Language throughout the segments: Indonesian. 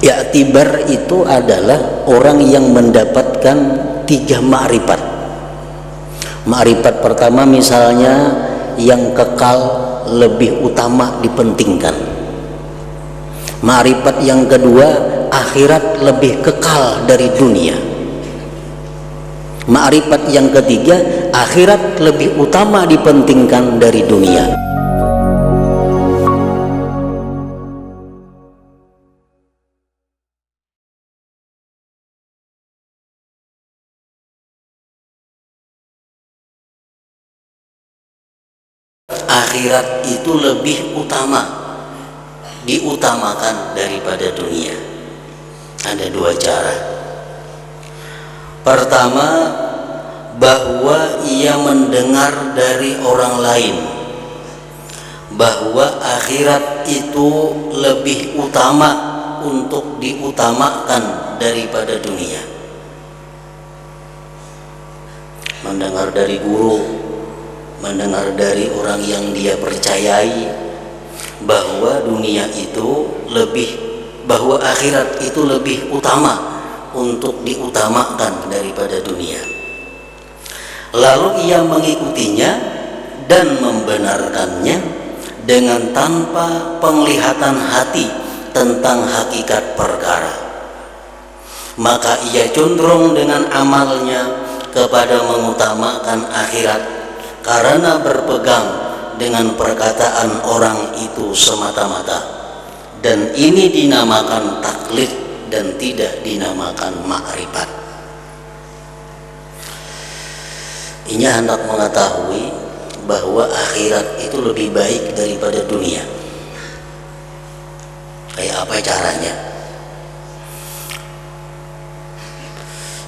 I'tibar itu adalah orang yang mendapatkan 3 ma'rifat. Ma'rifat pertama misalnya yang kekal lebih utama dipentingkan. Ma'rifat yang kedua, akhirat lebih kekal dari dunia. Ma'rifat yang ketiga, akhirat lebih utama dipentingkan dari dunia. Akhirat itu lebih utama, diutamakan daripada dunia. Ada 2 cara. Pertama, bahwa ia mendengar dari orang lain bahwa akhirat itu lebih utama untuk diutamakan daripada dunia. Mendengar dari guru, mendengar dari orang yang dia percayai bahwa dunia itu bahwa akhirat itu lebih utama untuk diutamakan daripada dunia. Lalu ia mengikutinya dan membenarkannya dengan tanpa penglihatan hati tentang hakikat perkara. Maka ia condong dengan amalnya kepada mengutamakan akhirat karena berpegang dengan perkataan orang itu semata-mata, dan ini dinamakan taklid dan tidak dinamakan ma'rifat. Ini hendak mengetahui bahwa akhirat itu lebih baik daripada dunia. Kayak apa caranya?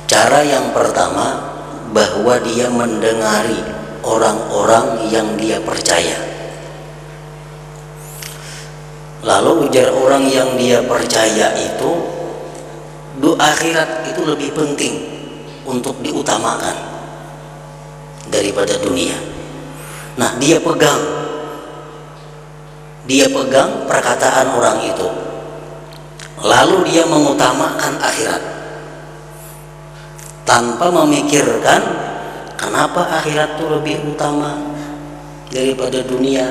Cara yang pertama, bahwa dia mendengari orang-orang yang dia percaya. Lalu ujar orang yang dia percaya itu, akhirat itu lebih penting untuk diutamakan daripada dunia. Nah, dia pegang perkataan orang itu, lalu dia mengutamakan akhirat tanpa memikirkan kenapa akhirat itu lebih utama daripada dunia.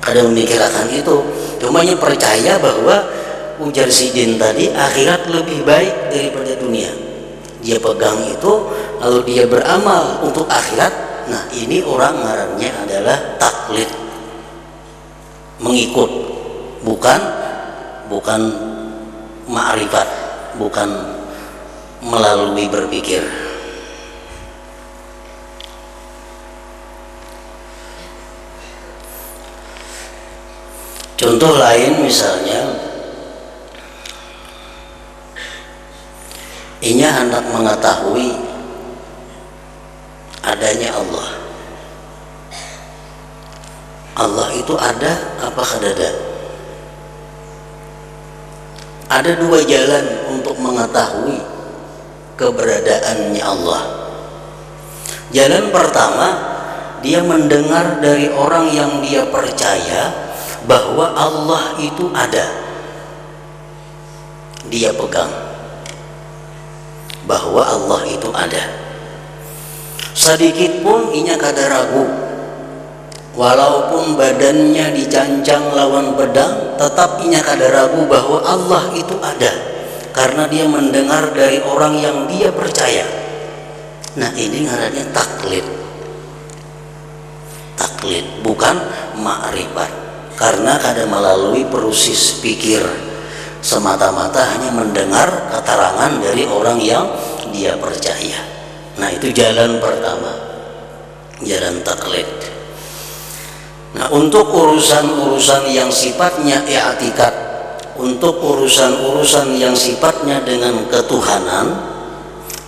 Kadang memikirkan itu, cumanya percaya bahwa ujar Sidin tadi akhirat lebih baik daripada dunia. Dia pegang itu, lalu dia beramal untuk akhirat. Nah, ini orang ngarannya adalah taklid, mengikut, bukan ma'rifat, bukan melalui berpikir. Contoh lain misalnya, inya hendak mengetahui adanya Allah. Allah itu ada apa kadada? Ada 2 jalan untuk mengetahui keberadaannya Allah. Jalan pertama, dia mendengar dari orang yang dia percaya bahwa Allah itu ada. Dia pegang bahwa Allah itu ada. Sedikit pun inya kada ragu, walaupun badannya dicancang lawan pedang, tetap inya kada ragu bahwa Allah itu ada, karena dia mendengar dari orang yang dia percaya. Nah, ini ngarannya taklid, bukan ma'rifat. Karena kada melalui proses pikir, semata-mata hanya mendengar keterangan dari orang yang dia percaya. Nah, itu jalan pertama, jalan taklid. Nah, untuk urusan-urusan yang sifatnya i'tikad, untuk urusan-urusan yang sifatnya dengan ketuhanan,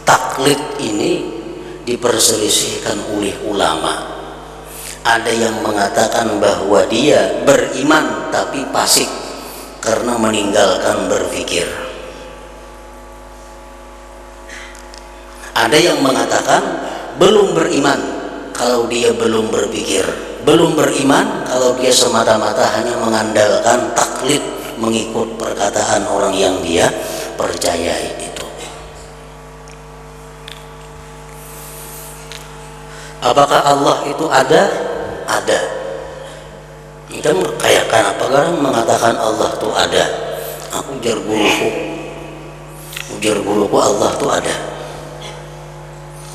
taklid ini diperselisihkan oleh ulama. Ada yang mengatakan bahwa dia beriman tapi fasik karena meninggalkan berpikir. Ada yang mengatakan belum beriman kalau dia belum berpikir, belum beriman kalau dia semata-mata hanya mengandalkan taklid mengikut perkataan orang yang dia percayai itu. Apakah Allah itu ada? Ada. Kan kayak kenapa orang mengatakan Allah itu ada? Aku ujar guruku Allah itu ada.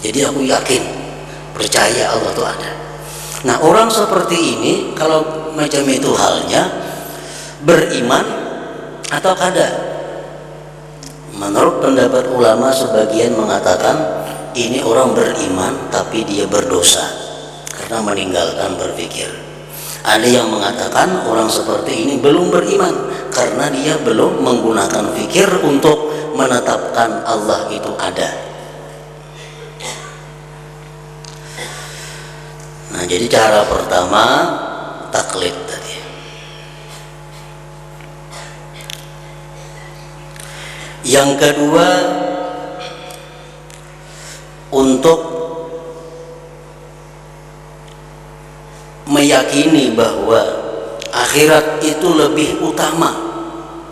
Jadi aku yakin, percaya Allah itu ada. Nah, orang seperti ini kalau macam itu halnya, beriman atau kada? Menurut pendapat ulama sebagian mengatakan ini orang beriman tapi dia berdosa karena meninggalkan berpikir. Ada yang mengatakan orang seperti ini belum beriman karena dia belum menggunakan fikir untuk menetapkan Allah itu ada. Nah, jadi cara pertama taklid tadi. Yang kedua, untuk meyakini bahwa akhirat itu lebih utama,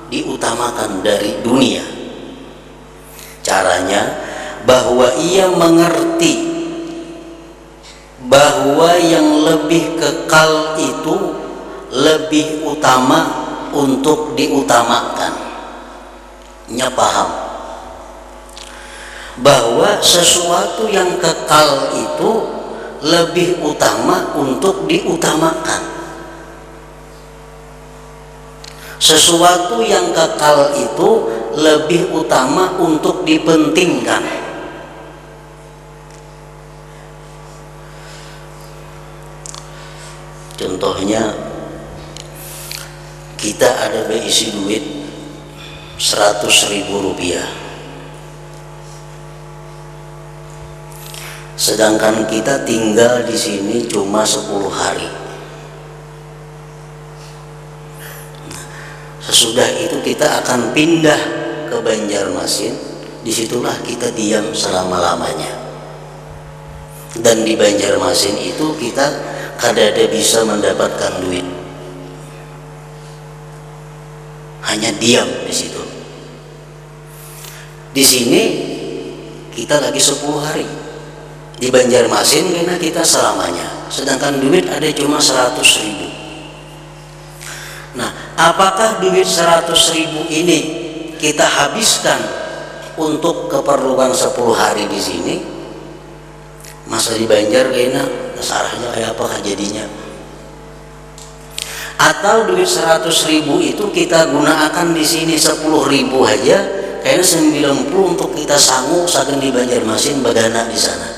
diutamakan dari dunia. Caranya bahwa ia mengerti bahwa yang lebih kekal itu lebih utama untuk diutamakan. Nya paham bahwa sesuatu yang kekal itu lebih utama untuk diutamakan. Sesuatu yang kekal itu lebih utama untuk dipentingkan. Contohnya, kita ada berisi duit 100.000 rupiah, sedangkan kita tinggal di sini cuma 10 hari. Sesudah itu kita akan pindah ke Banjarmasin, disitulah kita diam selama-lamanya. Dan di Banjarmasin itu kita kada bisa mendapatkan duit, hanya diam di situ. Di sini kita lagi 10 hari, di Banjarmasin karena kita selamanya, sedangkan duit ada cuma 100.000. Nah, apakah duit 100.000 ini kita habiskan untuk keperluan 10 hari di sini? Masa di Banjar kayaknya sarahnya kayak apa jadinya? Atau duit 100.000 itu kita gunakan di sini 10.000 aja, kayaknya 90 untuk kita sanggup saking di Banjarmasin bagana di sana.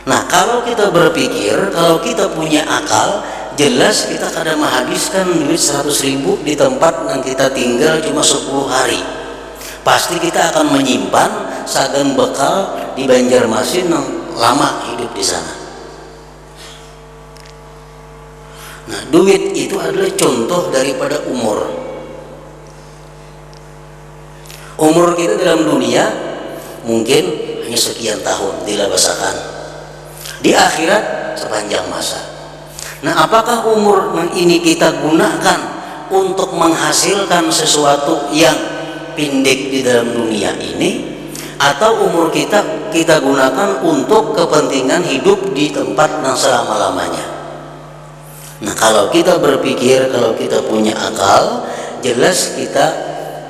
Nah, kalau kita berpikir, kalau kita punya akal, jelas kita kadang menghabiskan duit 100.000 di tempat yang kita tinggal cuma 10 hari. Pasti kita akan menyimpan sagan bekal di Banjarmasin yang lama hidup di sana. Nah, duit itu adalah contoh daripada umur. Umur kita dalam dunia mungkin hanya sekian tahun dilabasakan. Di akhirat sepanjang masa. Nah, apakah umur ini kita gunakan untuk menghasilkan sesuatu yang pendek di dalam dunia ini, atau umur kita gunakan untuk kepentingan hidup di tempat yang selama-lamanya? Nah, kalau kita berpikir, kalau kita punya akal, jelas kita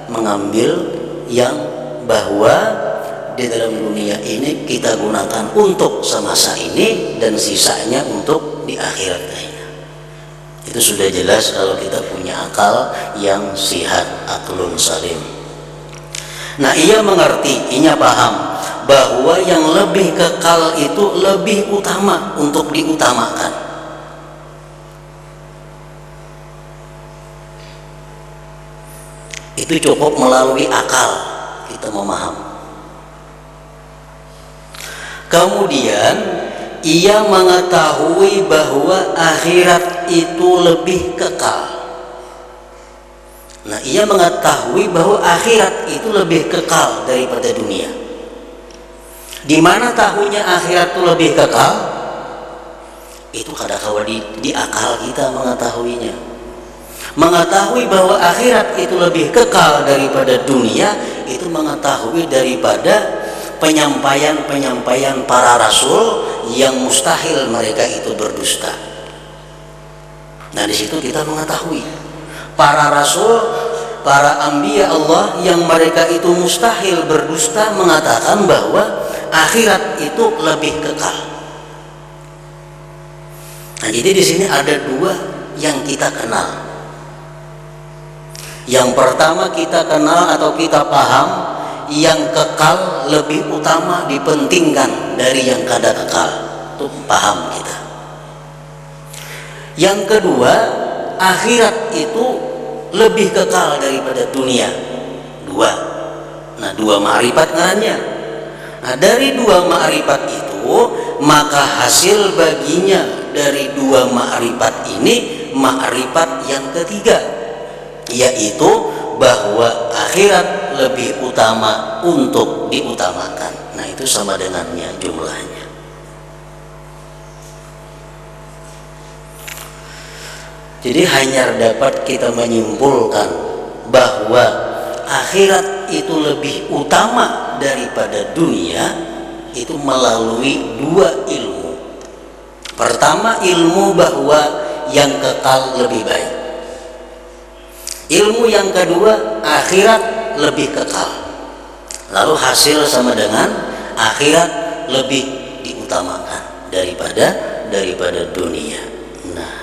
mengambil yang bahwa di dalam dunia ini kita gunakan untuk semasa ini dan sisanya untuk di akhirat lainnya. Itu sudah jelas kalau kita punya akal yang sihat, aklun salim. Nah, ia mengerti, ia paham bahwa yang lebih kekal itu lebih utama untuk diutamakan. Itu cukup melalui akal kita memaham. Kemudian ia mengetahui bahwa akhirat itu lebih kekal. Nah, ia mengetahui bahwa akhirat itu lebih kekal daripada dunia. Di mana tahunya akhirat itu lebih kekal? Itu kadang-kadang di akal kita mengetahuinya. Mengetahui bahwa akhirat itu lebih kekal daripada dunia, itu mengetahui daripada penyampaian-penyampaian para rasul yang mustahil mereka itu berdusta. Nah, di situ kita mengetahui para rasul, para anbiya Allah yang mereka itu mustahil berdusta mengatakan bahwa akhirat itu lebih kekal. Nah, jadi di sini ada dua yang kita kenal. Yang pertama kita kenal atau kita paham, yang kekal lebih utama dipentingkan dari yang kada kekal. Itu paham kita. Yang kedua, akhirat itu lebih kekal daripada dunia. Dua. Nah, dua ma'rifat ngarannya. Nah, dari dua ma'rifat itu, maka hasil baginya dari dua ma'rifat ini ma'rifat yang ketiga, yaitu bahwa akhirat lebih utama untuk diutamakan. Nah, itu sama dengannya jumlahnya. Jadi hanya dapat kita menyimpulkan bahwa akhirat itu lebih utama daripada dunia itu melalui dua ilmu. Pertama, ilmu bahwa yang kekal lebih baik. Ilmu yang kedua, akhirat lebih kekal. Lalu hasil sama dengan akhirat lebih diutamakan daripada dunia. Nah,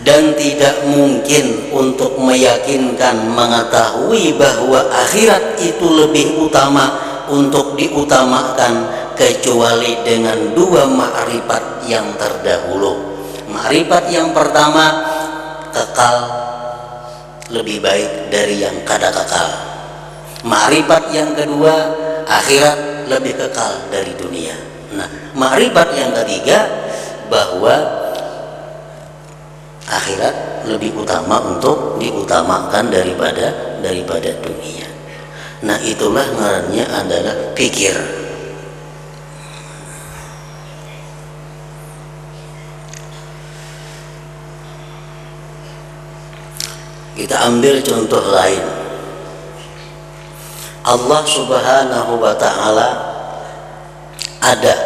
dan tidak mungkin untuk meyakinkan, mengetahui bahwa akhirat itu lebih utama untuk diutamakan kecuali dengan dua ma'rifat yang terdahulu. Ma'rifat yang pertama, kekal lebih baik dari yang kada kekal. Ma'rifat yang kedua, akhirat lebih kekal dari dunia. Nah, ma'rifat yang ketiga, bahwa akhirat lebih utama untuk diutamakan daripada dunia. Nah, itulah ngarannya adalah pikir. Kita ambil contoh lain. Allah Subhanahu wa ta'ala ada.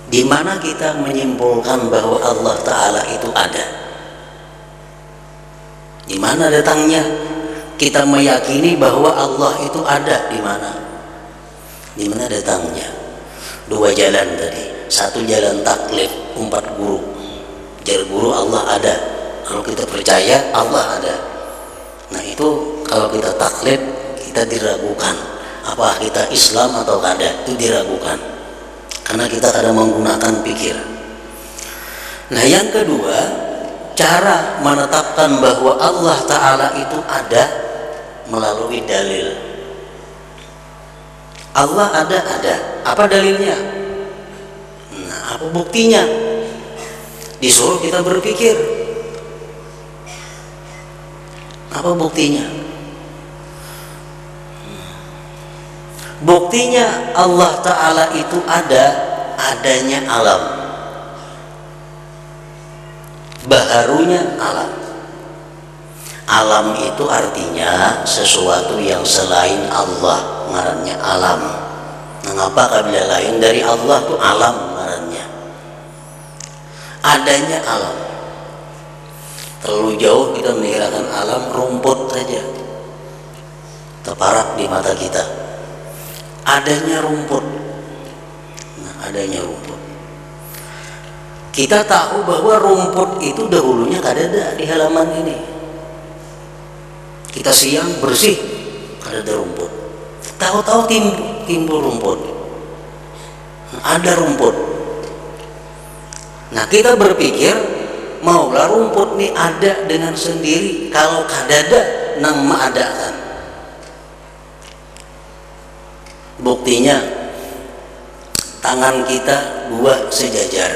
Di mana kita menyimpulkan bahwa Allah Ta'ala itu ada? Di mana datangnya? Kita meyakini bahwa Allah itu ada di mana? Di mana datangnya? Dua jalan tadi. Satu jalan taklid, 4 guru. Jar guru Allah ada. Kalau kita percaya Allah ada. Nah, itu kalau kita taklid, kita diragukan. Apa kita Islam atau kada? Itu diragukan. Karena kita kadang menggunakan pikir. Nah, yang kedua, cara menetapkan bahwa Allah Ta'ala itu ada melalui dalil. Allah ada. Apa dalilnya? Nah, apa buktinya? Disuruh kita berpikir. Apa buktinya? Buktinya Allah Ta'ala itu adanya alam, baharunya alam. Alam itu artinya sesuatu yang selain Allah, ngarannya alam. Mengapa kabila lain dari Allah itu alam ngarannya? Adanya alam. Terlalu jauh kita mengira alam rumput saja, terparak di mata kita. Adanya rumput. Nah, adanya rumput. Kita tahu bahwa rumput itu dahulunya kada ada di halaman ini. Kita siang bersih, kada ada rumput. Tahu-tahu timbul rumput. Nah, ada rumput. Nah, kita berpikir maulah rumput ini ada dengan sendiri. Kalau kada ada, nang ma'adakan. Buktinya tangan kita dua sejajar.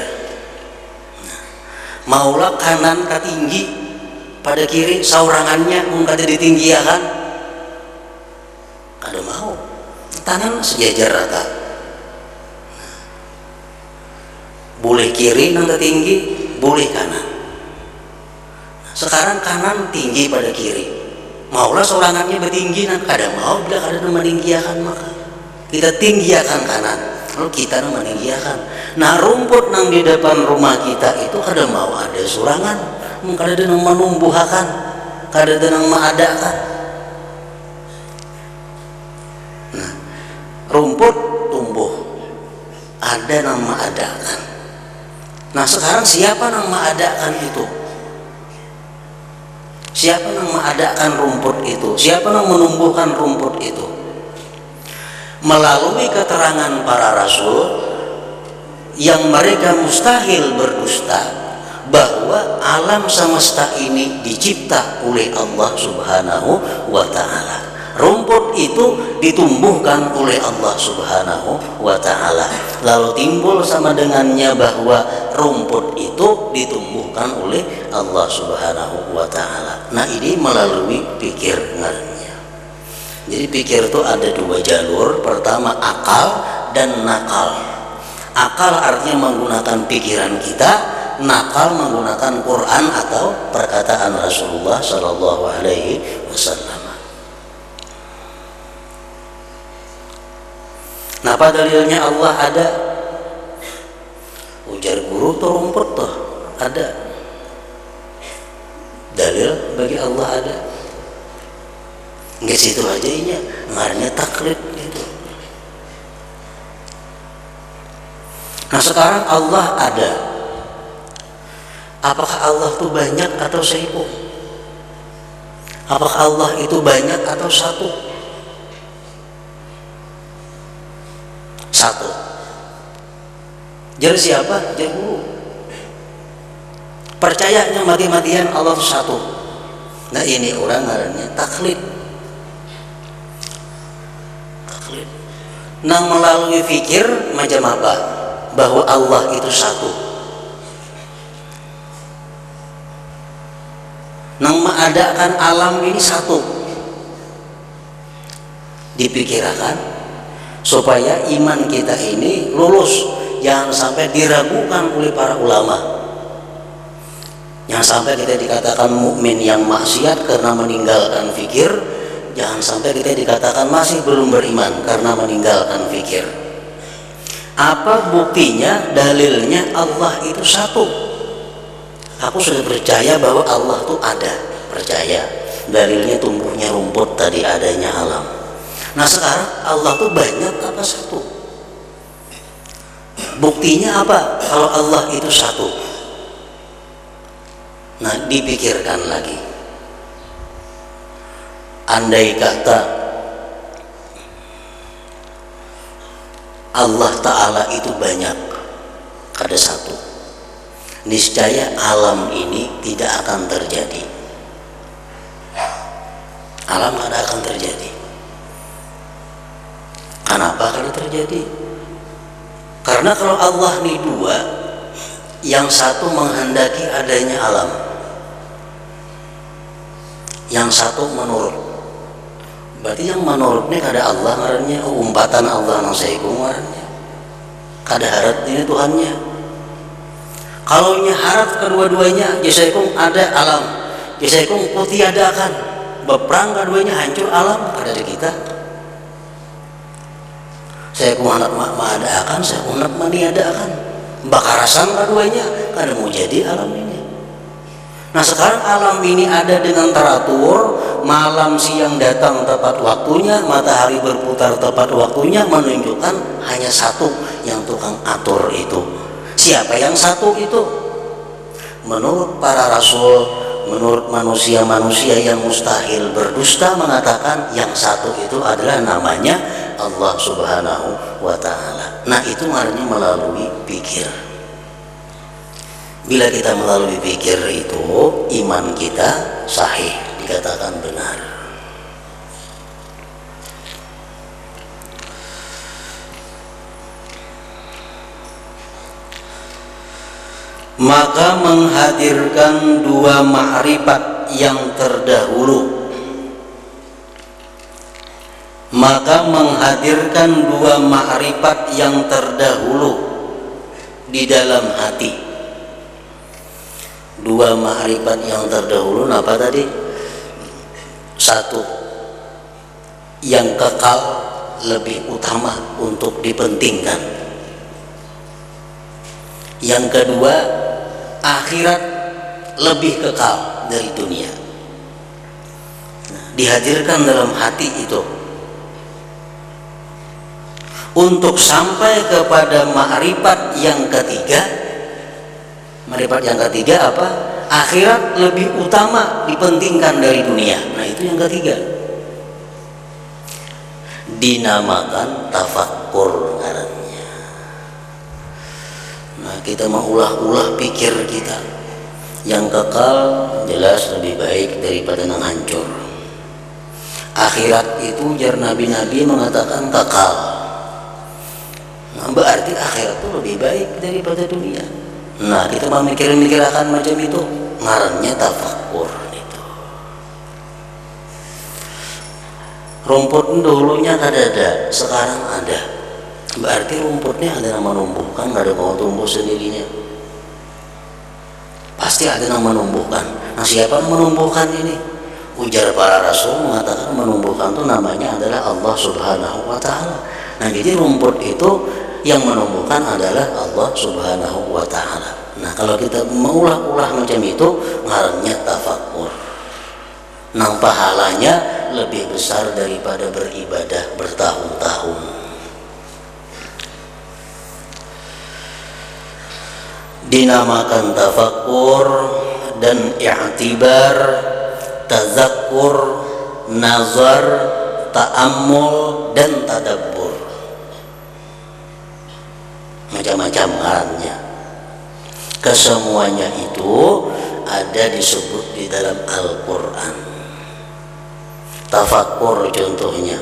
Maulah kanan katinggi pada kiri saurangannya kada ditinggiakan. Kada mau. Tangan sejajar rata. boleh kiri nang tinggi, boleh kanan. Sekarang kanan tinggi pada kiri, maulah sorangannya bertinggi nang kada mau bila kada meninggiakan, maka kita tinggiakan kanan, lalu kita meninggiakan. Nah rumput nang di depan rumah kita itu kada mau ada sorangan, kada ada nang menumbuhakan, kada ada nang mengadakan. Nah rumput tumbuh, ada nang mengadakan. Nah sekarang siapa nang mengadakan itu? Siapa yang mengadakan rumput itu? Siapa yang menumbuhkan rumput itu? Melalui keterangan para rasul yang mereka mustahil berdusta bahwa alam semesta ini dicipta oleh Allah Subhanahu wa ta'ala. Rumput itu ditumbuhkan oleh Allah Subhanahu wa ta'ala. Lalu timbul sama dengannya bahwa rumput itu ditumbuhkan oleh Allah Subhanahu wa ta'ala. Nah ini melalui pikir ngarannya. Jadi pikir itu ada dua jalur. Pertama akal dan nakal. Akal artinya menggunakan pikiran kita, nakal menggunakan Quran atau perkataan Rasulullah Sallallahu Alaihi Wasallam. Nah apa dalilnya Allah ada? Ujar guru tuh rumput tuh ada. Dalil bagi Allah ada. Nggak situ aja ini, ngarannya taklid gitu. Nah sekarang Allah ada. Apakah Allah itu banyak atau satu? Apakah Allah itu banyak atau satu? Satu. Jadi siapa? Jadi guru. Percayanya mati-matian Allah itu satu. Nah ini orang ngarannya taklid. Taklid. Nang melalui fikir macam apa? Bahwa Allah itu satu. Nang mengadakan alam ini satu. Dipikirkan supaya iman kita ini lulus, jangan sampai diragukan oleh para ulama, jangan sampai kita dikatakan mukmin yang maksiat karena meninggalkan fikir, jangan sampai kita dikatakan masih belum beriman karena meninggalkan fikir. Apa buktinya? Dalilnya Allah itu satu. Aku sudah percaya bahwa Allah itu ada, percaya. Dalilnya tumbuhnya rumput tadi, adanya alam. Nah sekarang Allah tuh banyak apa satu? Buktinya apa kalau Allah itu satu? Nah dipikirkan lagi. Andai kata Allah Ta'ala itu banyak, ada satu, niscaya alam ini tidak akan terjadi. Alam tidak akan terjadi. Kenapa kalau terjadi? Karena kalau Allah ini dua, yang satu menghendaki adanya alam, yang satu menurut. Berarti yang menurut ini kada Allah ngarannya, umpatan Allah nang saiku ngarannya. Kada harap ini Tuhannya. Kalau nya harap kedua-duanya, jasaikum ada alam, jasaikum kutiadakan, beperang keduanya hancur alam, kada ada kita. Saya kuhanap mengadakan, saya kuhanap meniadakan, bakarasan keduanya, kada mau jadi alam ini. Nah sekarang alam ini ada dengan teratur, malam siang datang tepat waktunya, matahari berputar tepat waktunya, menunjukkan hanya satu yang tukang atur itu. Siapa yang satu itu? Menurut para rasul, menurut manusia-manusia yang mustahil berdusta mengatakan yang satu itu adalah namanya Allah Subhanahu wa ta'ala. Nah itu artinya melalui pikir. Bila kita melalui pikir itu, iman kita sahih, dikatakan benar. Maka menghadirkan dua ma'rifat yang terdahulu, maka menghadirkan dua ma'rifat yang terdahulu di dalam hati. Dua ma'rifat yang terdahulu apa tadi? Satu, yang kekal lebih utama untuk dipentingkan. Yang kedua, akhirat lebih kekal dari dunia. Dihadirkan dalam hati itu untuk sampai kepada ma'rifat yang ketiga. Ma'rifat yang ketiga apa? Akhirat lebih utama dipentingkan dari dunia. Nah, itu yang ketiga. Dinamakan tafakkur ngarannya. Nah, kita mau ulah-ulah pikir kita. Yang kekal jelas lebih baik daripada yang hancur. Akhirat itu jar nabi-nabi mengatakan kekal. Nah, berarti akhirat itu lebih baik daripada dunia. Nah, kita mau mikir-mikirkan macam itu, ngarannya tafakkur itu. Rumput dulunya ada, sekarang ada. Berarti rumputnya ada yang menumbuhkan, nggak ada mau tumbuh sendirinya. Pasti ada yang menumbuhkan. Nah, siapa yang menumbuhkan ini? Ujar para rasul mengatakan menumbuhkan itu namanya adalah Allah Subhanahu wa Ta'ala. Nah, jadi rumput itu yang menumbuhkan adalah Allah Subhanahu wa Ta'ala. Nah, kalau kita mengulah-ulah macam itu, ngarannya tafakkur. Nang pahalanya lebih besar daripada beribadah bertahun-tahun. Dinamakan tafakkur dan i'tibar, tazakkur, nazar, ta'ammul, dan tadabbur. Macam-macam ngarannya. Kesemuanya itu ada disebut di dalam Al-Quran. Tafakkur contohnya,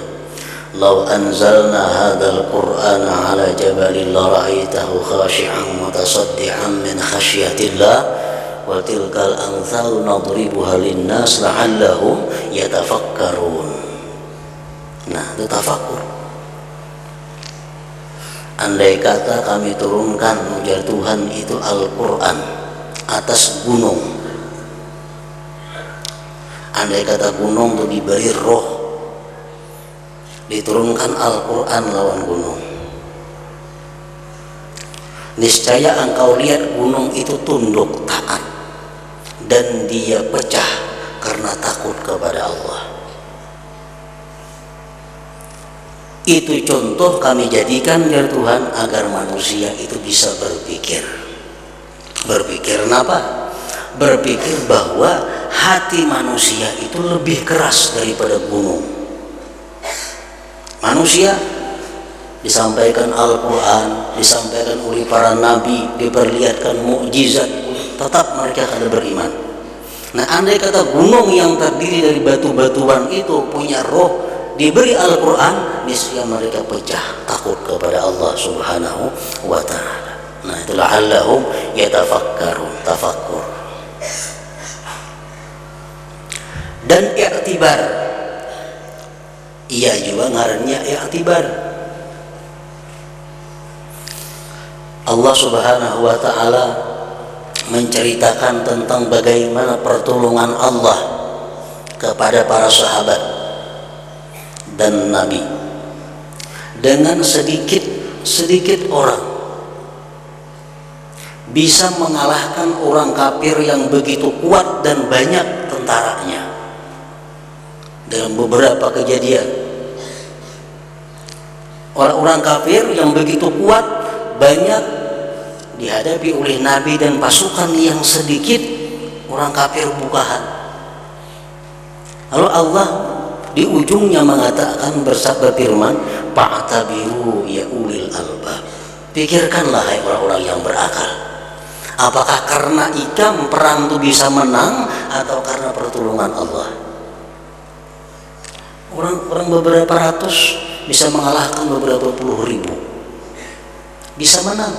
"Lau anzalna hadzal Qur'ana 'ala jabalin la ra'aitahu khashi'an mutasaddian min khasyatillah wa tilkal amsalu nadribuha lin-nas la'allahum yatafakkarun." Nah, itu tafakkur. Andai kata kami turunkan ujar Tuhan itu Al-Quran atas gunung. Andai kata gunung itu diberi roh, diturunkan Al-Quran lawan gunung, niscaya engkau lihat gunung itu tunduk taat dan dia pecah karena takut kepada Allah. Itu contoh kami jadikan ya Tuhan agar manusia itu bisa berpikir. Berpikir apa? Berpikir bahwa hati manusia itu lebih keras daripada gunung. Manusia disampaikan Al-Quran, disampaikan oleh para nabi, diperlihatkan mukjizat, tetap mereka akan beriman. Nah, andai kata gunung yang terdiri dari batu-batuan itu punya roh, diberi Al-Quran, niscaya mereka pecah takut kepada Allah Subhanahu wa Ta'ala. Nah, itulah la'allahum yatafakkarun, tafakkur. Dan i'tibar, iya juga ngarannya i'tibar. Allah Subhanahu wa Ta'ala menceritakan tentang bagaimana pertolongan Allah kepada para sahabat dan nabi. Dengan sedikit orang bisa mengalahkan orang kafir yang begitu kuat dan banyak tentaranya. Dalam beberapa kejadian, orang-orang kafir yang begitu kuat banyak dihadapi oleh nabi dan pasukan yang sedikit orang kafir bukahan. Lalu Allah di ujungnya mengatakan bersabda firman, "Fa'tabiru ya ulil albab." Pikirkanlah hai orang-orang yang berakal. Apakah karena ikam perang itu bisa menang atau karena pertolongan Allah? Orang beberapa ratus bisa mengalahkan beberapa puluh ribu. Bisa menang.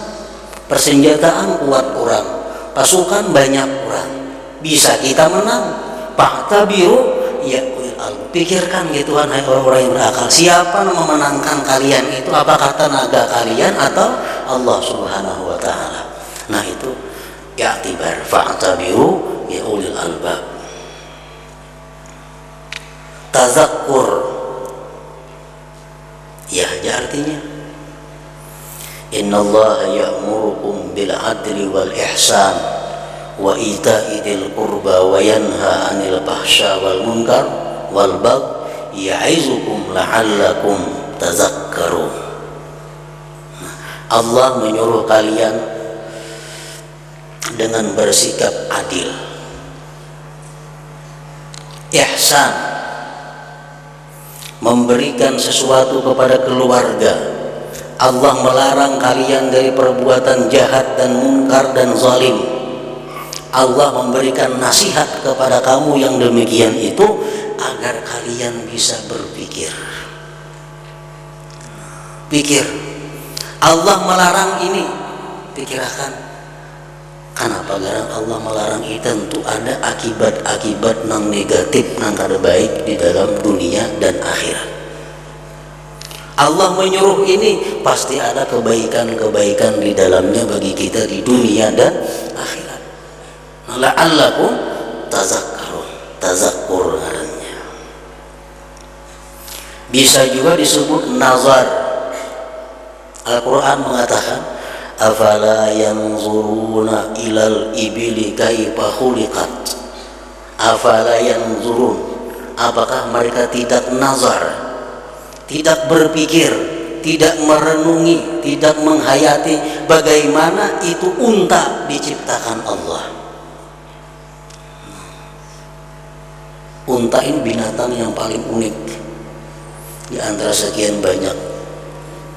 Persenjataan kuat orang, pasukan banyak orang. Bisa kita menang. Fa'tabiru ya pikirkan gitu kan hai orang-orang yang berakal, siapa yang memenangkan kalian itu? Apakah tenaga kalian atau Allah Subhanahu wa Ta'ala? Nah itu i'tibar, fa'tabiru ya ulil albab. Tazakkur, ya artinya innallaha ya'murukum bil adli wal ihsan wa ita'i dzil qurba wa yanha 'anil fahsya wal munkar wal baghi ya'izukum la'allakum tazakkarun. Allah menyuruh kalian dengan bersikap adil, ihsan, memberikan sesuatu kepada keluarga. Allah melarang kalian dari perbuatan jahat dan munkar dan zalim. Allah memberikan nasihat kepada kamu yang demikian itu agar kalian bisa berpikir. Pikir. Allah melarang ini, pikirkan. Kenapa garang Allah melarang itu? Tentu ada akibat-akibat nang negatif, nang kada baik di dalam dunia dan akhirat. Allah menyuruh ini pasti ada kebaikan-kebaikan di dalamnya bagi kita di dunia dan akhirat. La'allakum tazakkarun, tazakkur ngarannya. Bisa juga disebut nazar. Al-Quran mengatakan afala yanzuruna ilal ibili kaifa khuliqat. Afala yanzurun, apakah mereka tidak nazar, tidak berpikir, tidak merenungi, tidak menghayati bagaimana itu unta diciptakan Allah. Unta ini binatang yang paling unik di antara sekian banyak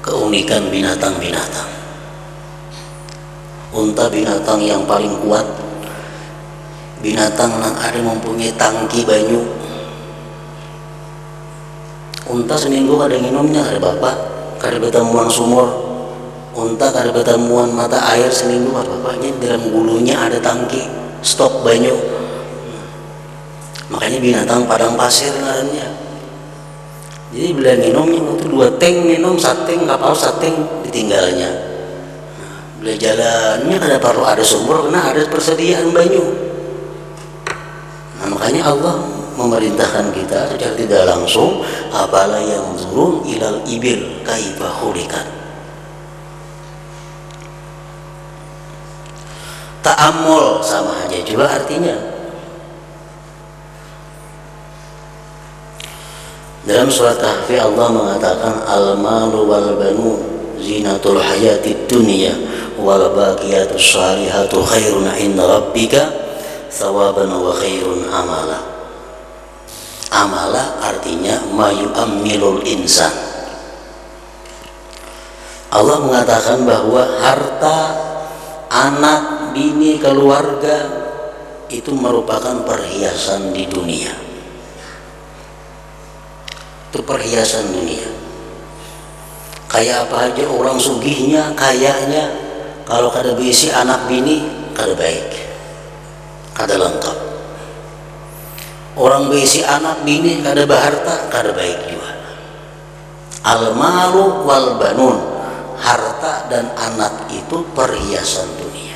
keunikan binatang-binatang. Unta binatang yang paling kuat, binatang yang ada mempunyai tangki banyu. Unta seminggu kada minumnya, kada bapak, kada bertemuan sumur. Unta kada bertemuan mata air seminggu, kada bapaknya dalam bulunya ada tangki stok banyu. Makanya binatang padang pasir ngarannya. Jadi bila minumnya itu 2 teng minum, 1 teng kapal, 1 teng ditinggalnya. Bila jalannya kada perlu ada sumur karena ada persediaan banyu. Nah, makanya Allah memerintahkan kita secara tidak langsung apala yang zurun ilal ibil kaifa khuliqat. Ta'ammul sama aja juga artinya. Dalam surat Kahfi Allah mengatakan al-malu wal banu zinatul hayatid dunya wal baqiyatus shalihatu khairun 'inda rabbika thawaban wa khairun amala. Amala artinya mayu'ammilul insan. Allah mengatakan bahwa harta, anak, bini, keluarga itu merupakan perhiasan di dunia. Itu perhiasan dunia. Kayak apa aja orang sugihnya, kayaknya, kalau kada berisi anak bini kada baik, kada lengkap. Orang berisi anak bini kada berharta kada baik juga. Al-malu wal banun, harta dan anak itu perhiasan dunia.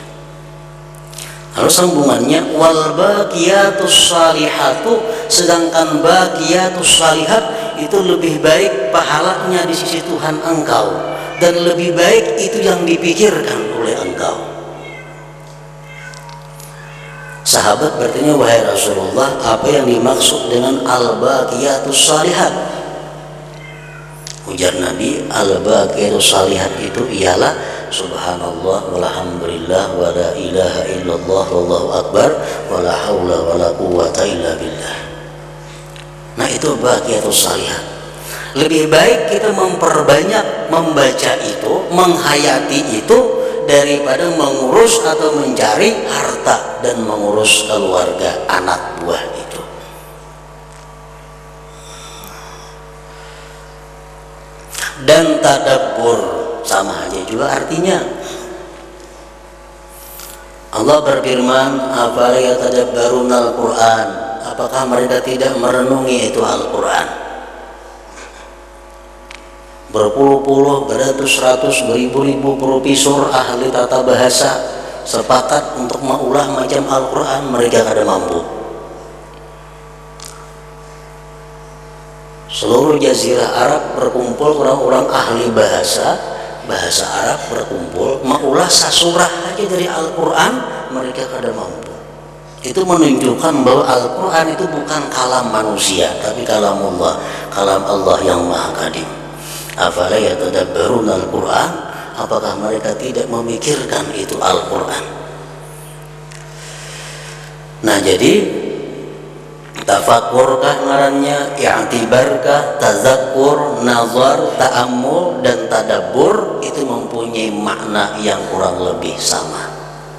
Lalu sambungannya wal baqiyatus salihatu, sedangkan baqiyatus salihat itu lebih baik pahalanya di sisi Tuhan engkau, dan lebih baik itu yang dipikirkan oleh engkau. Sahabat bertanya, wahai Rasulullah, apa yang dimaksud dengan al-baqiyatus salihat? Ujar Nabi, al-baqiyatus salihat itu ialah subhanallah walhamdulillah wa la ilaha illallah wallahu akbar wa la hawla wa la quwwata illa billah. Nah itu baqiyatus salihat. Lebih baik kita memperbanyak membaca itu, menghayati itu, daripada mengurus atau mencari harta dan mengurus keluarga anak buah itu. Dan tadabbur sama aja juga artinya. Allah berfirman, afala yatadabbarunal Qur'an, apakah mereka tidak merenungi itu Al-Quran? Berpuluh-puluh, beratus-ratus, beribu-ribu profesor ahli tata bahasa sepakat untuk maulah macam Al-Quran, mereka kada mampu. Seluruh jazirah Arab berkumpul, orang-orang ahli bahasa Arab berkumpul, maulah sasurah aja dari Al-Quran, mereka kada mampu. Itu menunjukkan bahwa Al-Quran itu bukan kalam manusia, tapi kalamullah, kalam Allah yang maha kadim. Afala yatadabbaruna Al-Quran, apakah mereka tidak memikirkan itu Al-Quran? Nah, jadi tafakurkah ngarannya, i'tibarkah, tazakkur, nazar, ta'ammul, dan tadabbur itu mempunyai makna yang kurang lebih sama,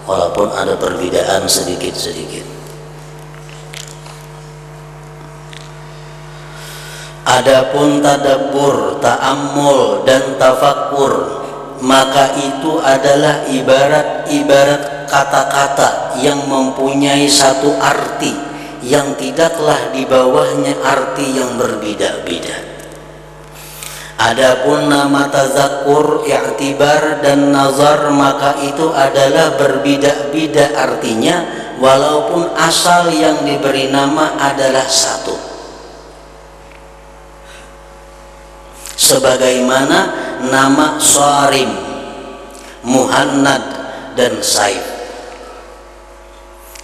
walaupun ada perbedaan sedikit-sedikit. Adapun tadabbur, ta'ammul, dan tafakkur, maka itu adalah ibarat kata-kata yang mempunyai satu arti yang tidaklah di bawahnya arti yang berbeda-beda. Adapun nama tazakkur, i'tibar, dan nazar, maka itu adalah berbeda-beda artinya, walaupun asal yang diberi nama adalah satu. Sebagaimana nama Sarim, Muhannad, dan Saif,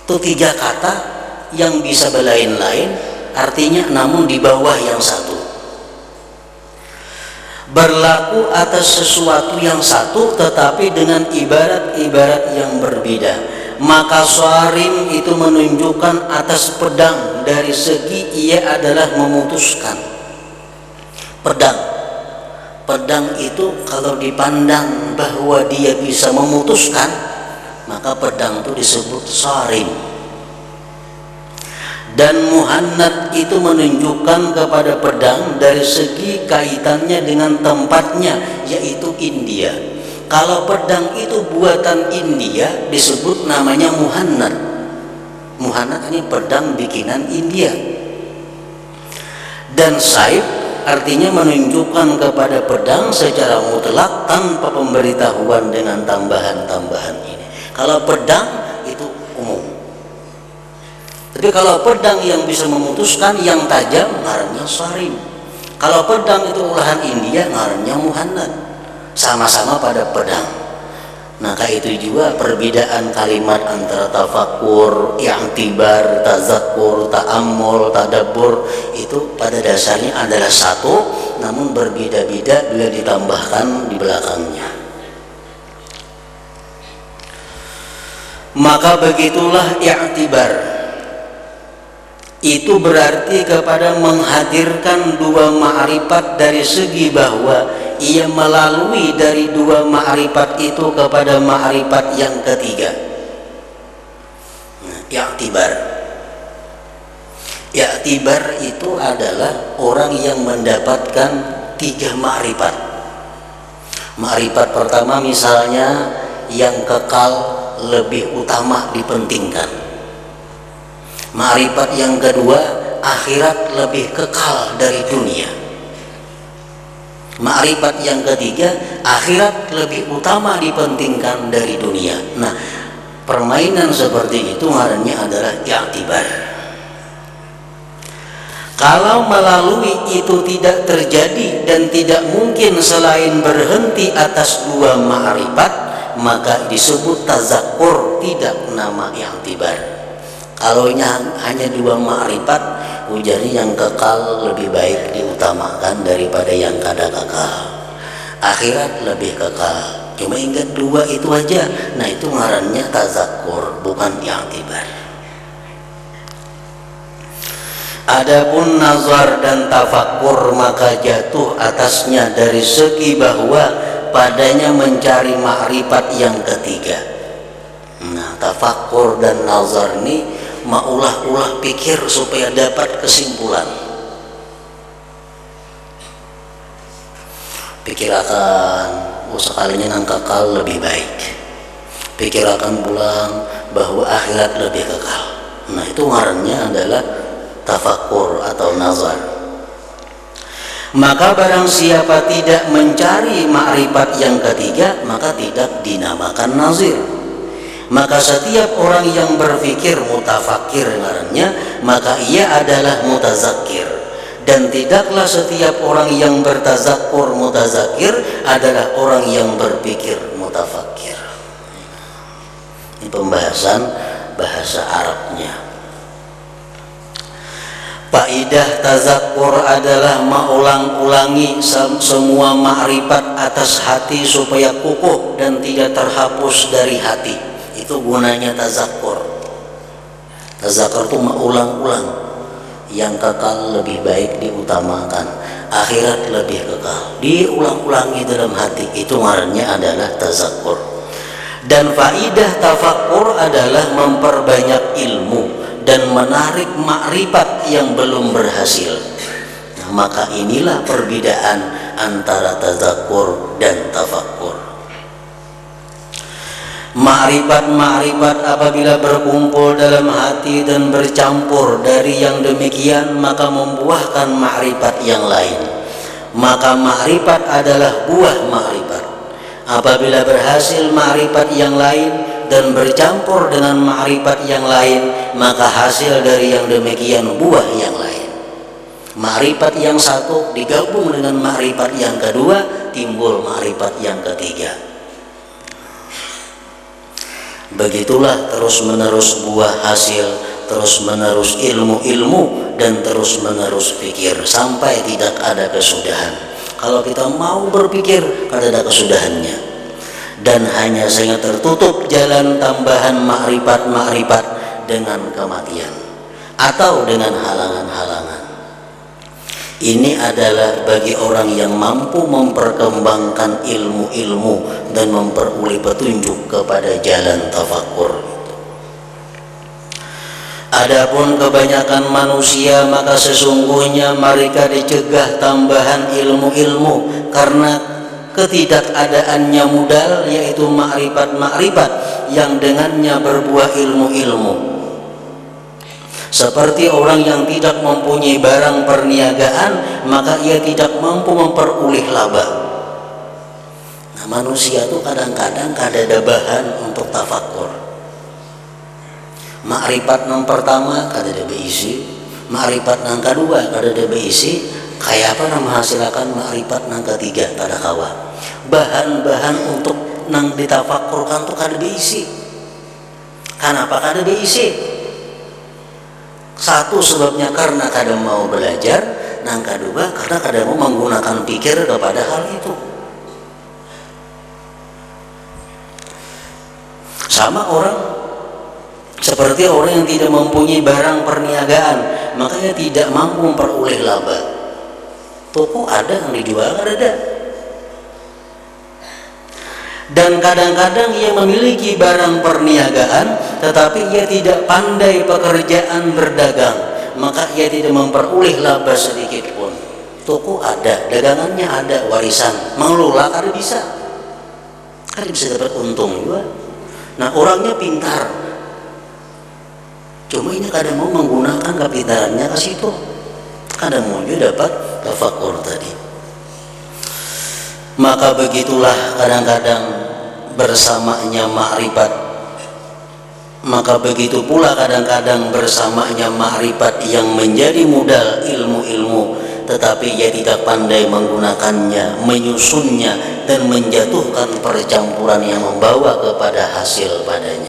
itu tiga kata yang bisa berlain-lain artinya, namun di bawah yang satu, berlaku atas sesuatu yang satu tetapi dengan ibarat-ibarat yang berbeda. Maka Sarim itu menunjukkan atas pedang, dari segi ia adalah memutuskan. Pedang itu kalau dipandang bahwa dia bisa memutuskan, maka pedang itu disebut Sarim. Dan Muhannad itu menunjukkan kepada pedang dari segi kaitannya dengan tempatnya, yaitu India. Kalau pedang itu buatan India disebut namanya Muhannad. Muhannad ini pedang bikinan India. Dan Saif artinya menunjukkan kepada pedang secara mutlak tanpa pemberitahuan dengan tambahan-tambahan ini. Kalau pedang itu umum. Tapi kalau pedang yang bisa memutuskan, yang tajam, ngarannya Sarim. Kalau pedang itu olahan India, ngarannya Muhannad. Sama-sama pada pedang. Maka itu juga perbedaan kalimat antara tafakur, i'tibar, tazakkur, ta'ammul, tadabbur, itu pada dasarnya adalah satu, namun berbeda-beda bila ditambahkan di belakangnya. Maka begitulah i'tibar. Itu berarti kepada menghadirkan dua ma'rifat dari segi bahwa ia melalui dari dua ma'rifat itu kepada ma'rifat yang ketiga. I'tibar itu adalah orang yang mendapatkan tiga ma'rifat. Ma'rifat pertama misalnya yang kekal lebih utama dipentingkan. Ma'rifat yang kedua, akhirat lebih kekal dari dunia. Ma'rifat yang ketiga, akhirat lebih utama dipentingkan dari dunia. Nah, permainan seperti itu ngarannya adalah i'tibar. Kalau melalui itu tidak terjadi dan tidak mungkin selain berhenti atas dua ma'rifat, maka disebut tazakkur, tidak nama i'tibar. Kalau hanya dua ma'rifat, ujarnya yang kekal lebih baik diutamakan daripada yang kada kekal. Akhirat lebih kekal. Cuma ingat dua itu aja. Nah, itu ngarannya tazakkur, bukan i'tibar. Adapun nazar dan tafakkur, maka jatuh atasnya dari segi bahwa padanya mencari ma'rifat yang ketiga. Nah, tafakkur dan nazar ini maulah-ulah pikir supaya dapat kesimpulan. Pikir akan sekalinya nang kekal lebih baik. Pikir akan pulang bahwa akhirat lebih kekal. Nah, itu ngarannya adalah tafakkur atau nazar. Maka barang siapa tidak mencari ma'rifat yang ketiga, maka tidak dinamakan nazir. Maka setiap orang yang berpikir mutafakir ngarannya, maka ia adalah mutazakir. Dan tidaklah setiap orang yang bertazakkur mutazakir adalah orang yang berpikir mutafakir. Ini pembahasan bahasa Arabnya. Faidah tazakkur adalah mengulang-ulangi semua ma'rifat atas hati supaya kukuh dan tidak terhapus dari hati. Itu gunanya tazakkur. Tazakkur itu mengulang-ulang. Yang kekal lebih baik diutamakan, akhirat lebih kekal, diulang-ulangi dalam hati. Itu marahnya adalah tazakkur. Dan faidah tafakkur adalah memperbanyak ilmu dan menarik makrifat yang belum berhasil. Nah, maka inilah perbedaan antara tazakkur dan tafakkur. Makrifat-makrifat apabila berkumpul dalam hati dan bercampur dari yang demikian, maka membuahkan makrifat yang lain. Maka makrifat adalah buah makrifat. Apabila berhasil makrifat yang lain dan bercampur dengan makrifat yang lain, maka hasil dari yang demikian buah yang lain. Makrifat yang satu digabung dengan makrifat yang kedua, timbul makrifat yang ketiga. Begitulah terus menerus buah hasil, terus menerus ilmu-ilmu, dan terus menerus pikir sampai tidak ada kesudahan. Kalau kita mau berpikir, ada kesudahannya, dan hanya sehingga tertutup jalan tambahan makrifat-makrifat dengan kematian atau dengan halangan-halangan. Ini adalah bagi orang yang mampu memperkembangkan ilmu-ilmu dan memperoleh petunjuk kepada jalan tafakkur. Adapun kebanyakan manusia, maka sesungguhnya mereka dicegah tambahan ilmu-ilmu karena ketidakadaannya modal, yaitu makrifat-makrifat yang dengannya berbuah ilmu-ilmu. Seperti orang yang tidak mempunyai barang perniagaan, maka ia tidak mampu memperoleh laba. Nah, manusia itu kadang-kadang ada bahan untuk tafakkur. Makrifat yang pertama kada ada beisi, makrifat yang kedua kada ada beisi, kayak apa menghasilkan makrifat yang ketiga kada kawa. Bahan-bahan untuk nang ditafakkurkan tuh kada beisi. Kenapa kada beisi? Satu sebabnya karena kadang mau belajar, yang kedua karena kadang mau menggunakan pikir kepada hal itu. Sama orang seperti orang yang tidak mempunyai barang perniagaan, makanya tidak mampu memperoleh laba. Toko ada yang dijual, ada. Dan kadang-kadang ia memiliki barang perniagaan, tetapi ia tidak pandai pekerjaan berdagang, maka ia tidak memperoleh laba sedikit pun. Toko ada, dagangannya ada, warisan, mengelola kada bisa dapat untung juga. Nah, orangnya pintar, cuma ini kadang mau menggunakan kepintarannya ke situ, kadang mau juga dapat tafakkur tadi. Maka begitulah kadang-kadang bersamanya makrifat, maka begitu pula kadang-kadang bersamanya makrifat yang menjadi modal ilmu-ilmu, tetapi ia tidak pandai menggunakannya, menyusunnya, dan menjatuhkan percampuran yang membawa kepada hasil padanya.